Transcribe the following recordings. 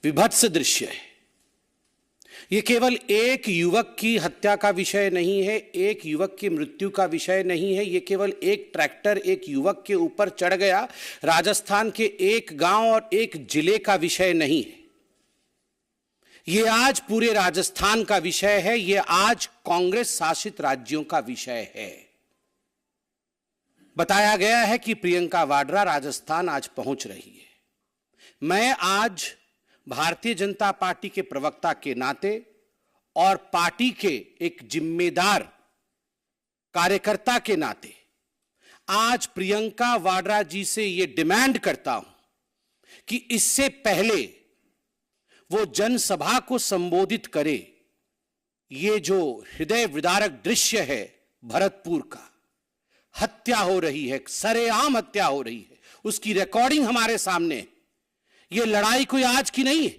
विभत्स दृश्य है। ये केवल एक युवक की हत्या का विषय नहीं है, एक युवक की मृत्यु का विषय नहीं है। ये केवल एक ट्रैक्टर एक युवक के ऊपर चढ़ गया, राजस्थान के एक गांव और एक जिले का विषय नहीं है। ये आज पूरे राजस्थान का विषय है, ये आज कांग्रेस शासित राज्यों का विषय है। बताया गया है कि प्रियंका वाड्रा राजस्थान आज पहुंच रही है। मैं आज भारतीय जनता पार्टी के प्रवक्ता के नाते और पार्टी के एक जिम्मेदार कार्यकर्ता के नाते आज प्रियंका वाड्रा जी से यह डिमांड करता हूं कि इससे पहले वो जनसभा को संबोधित करे, ये जो हृदय विदारक दृश्य है भरतपुर का, हत्या हो रही है, सरेआम हत्या हो रही है, उसकी रिकॉर्डिंग हमारे सामने है। ये लड़ाई कोई आज की नहीं है,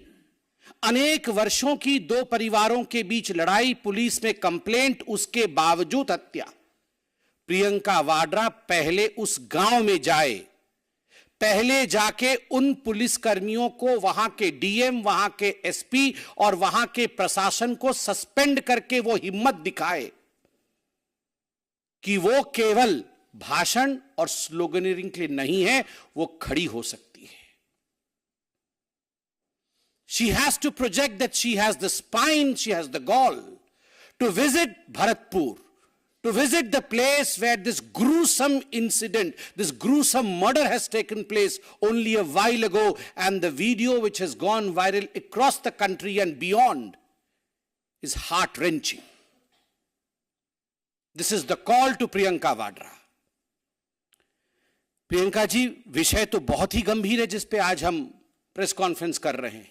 अनेक वर्षों की दो परिवारों के बीच लड़ाई, पुलिस में कंप्लेंट, उसके बावजूद हत्या। प्रियंका वाड्रा पहले उस गांव में जाए, पहले जाके उन पुलिस कर्मियों को, वहां के डीएम, वहां के एसपी और वहां के प्रशासन को सस्पेंड करके वो हिम्मत दिखाए कि वो केवल भाषण और स्लोगनिंग के लिए नहीं है, वो खड़ी हो सकती है। She has to project that she has the spine, she has the gall to visit Bharatpur, to visit the place where this gruesome incident, this gruesome murder has taken place only a while ago, and the video which has gone viral across the country and beyond is heart-wrenching. This is the call to Priyanka Vadra. Priyanka ji, विषय तो बहुत ही गंभीर है जिस पे आज हम press conference कर रहे हैं,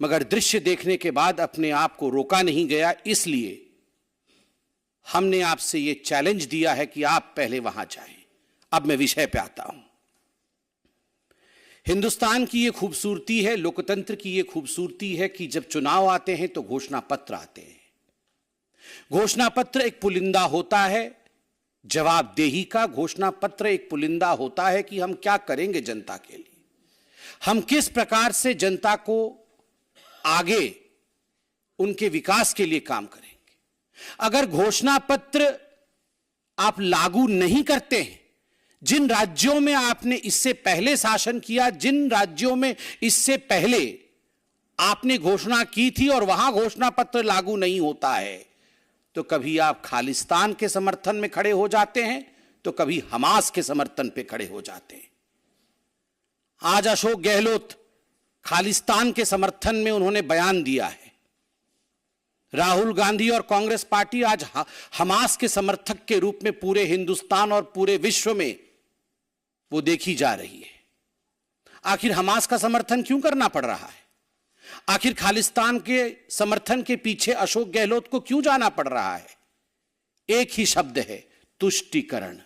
मगर दृश्य देखने के बाद अपने आप को रोका नहीं गया, इसलिए हमने आपसे यह चैलेंज दिया है कि आप पहले वहां जाएं। अब मैं विषय पे आता हूं। हिंदुस्तान की यह खूबसूरती है, लोकतंत्र की यह खूबसूरती है कि जब चुनाव आते हैं तो घोषणा पत्र आते हैं। घोषणा पत्र एक पुलिंदा होता है जवाबदेही का, घोषणा पत्र एक पुलिंदा होता है कि हम क्या करेंगे जनता के लिए, हम किस प्रकार से जनता को आगे उनके विकास के लिए काम करेंगे। अगर घोषणा पत्र आप लागू नहीं करते हैं, जिन राज्यों में आपने इससे पहले शासन किया, जिन राज्यों में इससे पहले आपने घोषणा की थी और वहां घोषणा पत्र लागू नहीं होता है, तो कभी आप खालिस्तान के समर्थन में खड़े हो जाते हैं, तो कभी हमास के समर्थन पे खड़े हो जाते हैं। आज अशोक गहलोत खालिस्तान के समर्थन में उन्होंने बयान दिया है। राहुल गांधी और कांग्रेस पार्टी आज हमास के समर्थक के रूप में पूरे हिंदुस्तान और पूरे विश्व में वो देखी जा रही है। आखिर हमास का समर्थन क्यों करना पड़ रहा है? आखिर खालिस्तान के समर्थन के पीछे अशोक गहलोत को क्यों जाना पड़ रहा है? एक ही शब्द है, तुष्टीकरण।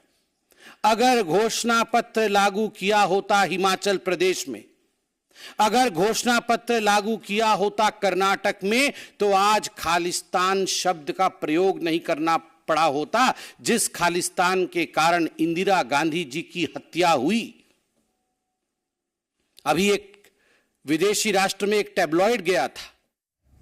अगर घोषणा पत्र लागू किया होता हिमाचल प्रदेश में, अगर घोषणा पत्र लागू किया होता कर्नाटक में, तो आज खालिस्तान शब्द का प्रयोग नहीं करना पड़ा होता, जिस खालिस्तान के कारण इंदिरा गांधी जी की हत्या हुई। अभी एक विदेशी राष्ट्र में एक टैब्लॉइड गया था।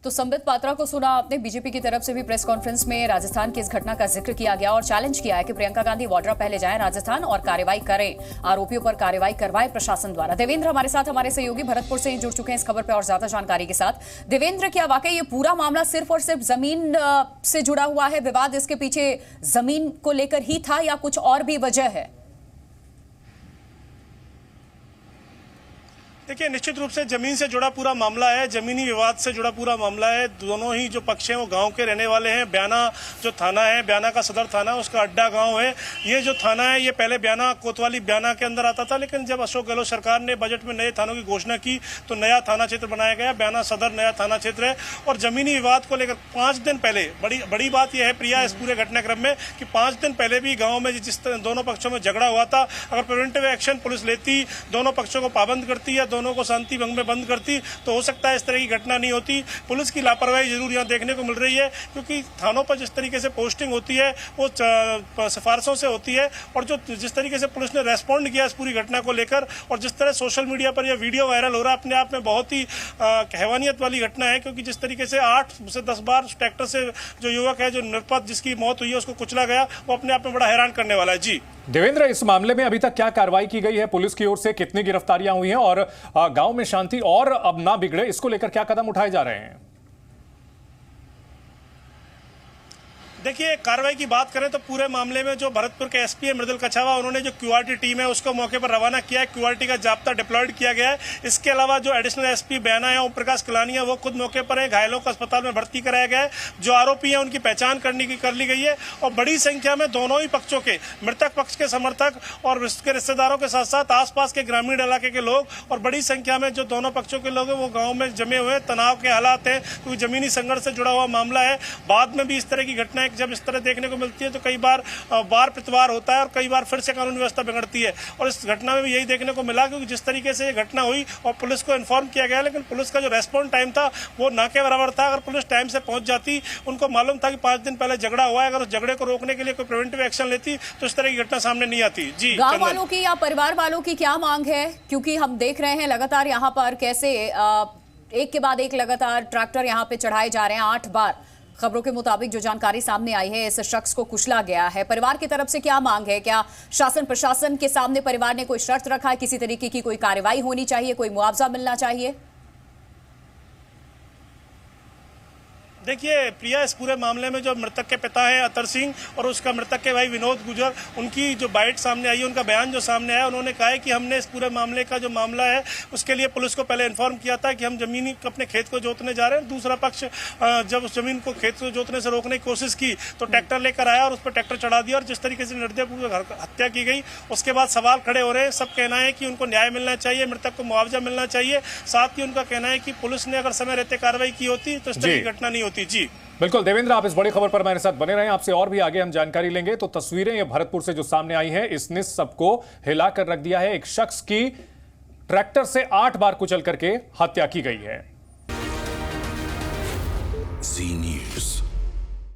तो संबित पात्रा को सुना आपने। बीजेपी की तरफ से भी प्रेस कॉन्फ्रेंस में राजस्थान की इस घटना का जिक्र किया गया और चैलेंज किया है कि प्रियंका गांधी वाड्रा पहले जाएं राजस्थान और कार्रवाई करें, आरोपियों पर कार्रवाई करवाए प्रशासन द्वारा। देवेंद्र हमारे साथ, हमारे सहयोगी भरतपुर से जुड़ चुके हैं इस खबर पर और ज्यादा जानकारी के साथ। देवेंद्र, क्या वाकई ये पूरा मामला सिर्फ और सिर्फ जमीन से जुड़ा हुआ है? विवाद इसके पीछे जमीन को लेकर ही था या कुछ और भी वजह है? देखिए, निश्चित रूप से जमीन से जुड़ा पूरा मामला है, जमीनी विवाद से जुड़ा पूरा मामला है। दोनों ही जो पक्ष हैं वो गांव के रहने वाले हैं। ब्याना जो थाना है, ब्याना का सदर थाना, उसका अड्डा गांव है। ये जो थाना है, ये पहले ब्याना कोतवाली ब्याना के अंदर आता था, लेकिन जब अशोक गहलोत सरकार ने बजट में नए थानों की घोषणा की तो नया थाना क्षेत्र बनाया गया। ब्याना सदर नया थाना क्षेत्र है। और जमीनी विवाद को लेकर 5 दिन पहले, बड़ी बात यह है प्रिया इस पूरे घटनाक्रम में कि 5 दिन पहले भी गाँव में जिस दोनों पक्षों में झगड़ा हुआ था, अगर प्रिवेंटिव एक्शन पुलिस लेती, दोनों पक्षों को पाबंद करती या दोनों को शांति भंग में बंद करती तो हो सकता है इस तरह की घटना नहीं होती। पुलिस की लापरवाही जरूर यहाँ देखने को मिल रही है, क्योंकि थानों पर जिस तरीके से पोस्टिंग होती है वो सिफारिशों से होती है, और जो जिस तरीके से पुलिस ने रेस्पॉन्ड किया इस पूरी घटना को लेकर, और जिस तरह सोशल मीडिया पर यह वीडियो वायरल हो रहा है, अपने आप में बहुत ही हैवानियत वाली घटना है। क्योंकि जिस तरीके से 8 से 10 बार ट्रैक्टर से जो युवक है, जो निरपराध जिसकी मौत हुई है, उसको कुचला गया, वो अपने आप में बड़ा हैरान करने वाला है। जी देवेंद्र, इस मामले में अभी तक क्या कार्रवाई की गई है पुलिस की ओर से? कितनी गिरफ्तारियां हुई हैं और गांव में शांति और अब ना बिगड़े, इसको लेकर क्या कदम उठाए जा रहे हैं? देखिए, कार्रवाई की बात करें तो पूरे मामले में जो भरतपुर के एसपी है मृदुल कछावा, उन्होंने जो क्यूआरटी टीम है उसको मौके पर रवाना किया है। क्यूआरटी का जाब्ता डिप्लॉयड किया गया है। इसके अलावा जो एडिशनल एसपी बयाना है, ओम प्रकाश कलानी है, वो खुद मौके पर है। घायलों को अस्पताल में भर्ती कराया गया है। जो आरोपी है उनकी पहचान कर ली गई है, और बड़ी संख्या में दोनों ही पक्षों के, मृतक पक्ष के समर्थक और उसके रिश्तेदारों के साथ साथ आसपास के ग्रामीण इलाके के लोग, और बड़ी संख्या में जो दोनों पक्षों के लोग हैं वो गाँव में जमे हुए तनाव के हालात हैं, क्योंकि जमीनी संघर्ष से जुड़ा हुआ मामला है। बाद में भी इस तरह की घटनाएं जब इस तरह देखने को मिलती है तो कई बार वार प्रतिवार होता है, और कई बार फिर से कानून व्यवस्था बिगड़ती है। और इस घटना में भी यही देखने को मिला, क्योंकि जिस तरीके से ये घटना हुई और पुलिस को इन्फॉर्म किया गया, लेकिन पुलिस का जो रेस्पॉन्स टाइम था वो ना के बराबर था। अगर पुलिस टाइम से पहुंच जाती, उनको मालूम था कि 5 दिन पहले झगड़ा हुआ है, अगर उस झगड़े को रोकने के लिए कोई प्रिवेंटिव एक्शन लेती तो इस तरह की घटना सामने नहीं आती। जी, गांव वालों की या परिवार वालों की क्या मांग है? क्योंकि हम देख रहे हैं लगातार यहाँ पर कैसे एक के बाद एक लगातार ट्रैक्टर यहाँ पे चढ़ाए जा रहे हैं। 8 बार खबरों के मुताबिक जो जानकारी सामने आई है, इस शख्स को कुचला गया है। परिवार की तरफ से क्या मांग है? क्या शासन प्रशासन के सामने परिवार ने कोई शर्त रखा है? किसी तरीके की कोई कार्रवाई होनी चाहिए, कोई मुआवजा मिलना चाहिए? देखिए प्रिया, इस पूरे मामले में जो मृतक के पिता हैं अतर सिंह और उसका मृतक के भाई विनोद गुजर, उनकी जो बाइट सामने आई है, उनका बयान जो सामने आया, उन्होंने कहा है कि हमने इस पूरे मामले का जो मामला है उसके लिए पुलिस को पहले इन्फॉर्म किया था कि हम जमीनी अपने खेत को जोतने जा रहे हैं। दूसरा पक्ष जब उस जमीन को खेत को जोतने से रोकने की कोशिश की तो ट्रैक्टर लेकर आया और उस पर ट्रैक्टर चढ़ा दिया, और जिस तरीके से निर्दयपूर्वक हत्या की गई, उसके बाद सवाल खड़े हो रहे हैं। सब कहना है कि उनको न्याय मिलना चाहिए, मृतक को मुआवजा मिलना चाहिए। साथ ही उनका कहना है कि पुलिस ने अगर समय रहते कार्रवाई की होती तो इस तरह की घटना नहीं होती। जी बिल्कुल देवेंद्र, आप इस बड़ी खबर पर हमारे साथ बने रहें। आपसे और भी आगे हम जानकारी लेंगे। तो तस्वीरें ये भरतपुर से जो सामने आई हैं, इसने सबको हिलाकर रख दिया है। एक शख्स की ट्रैक्टर से 8 बार कुचल करके हत्या की गई है। जी न्यूज़।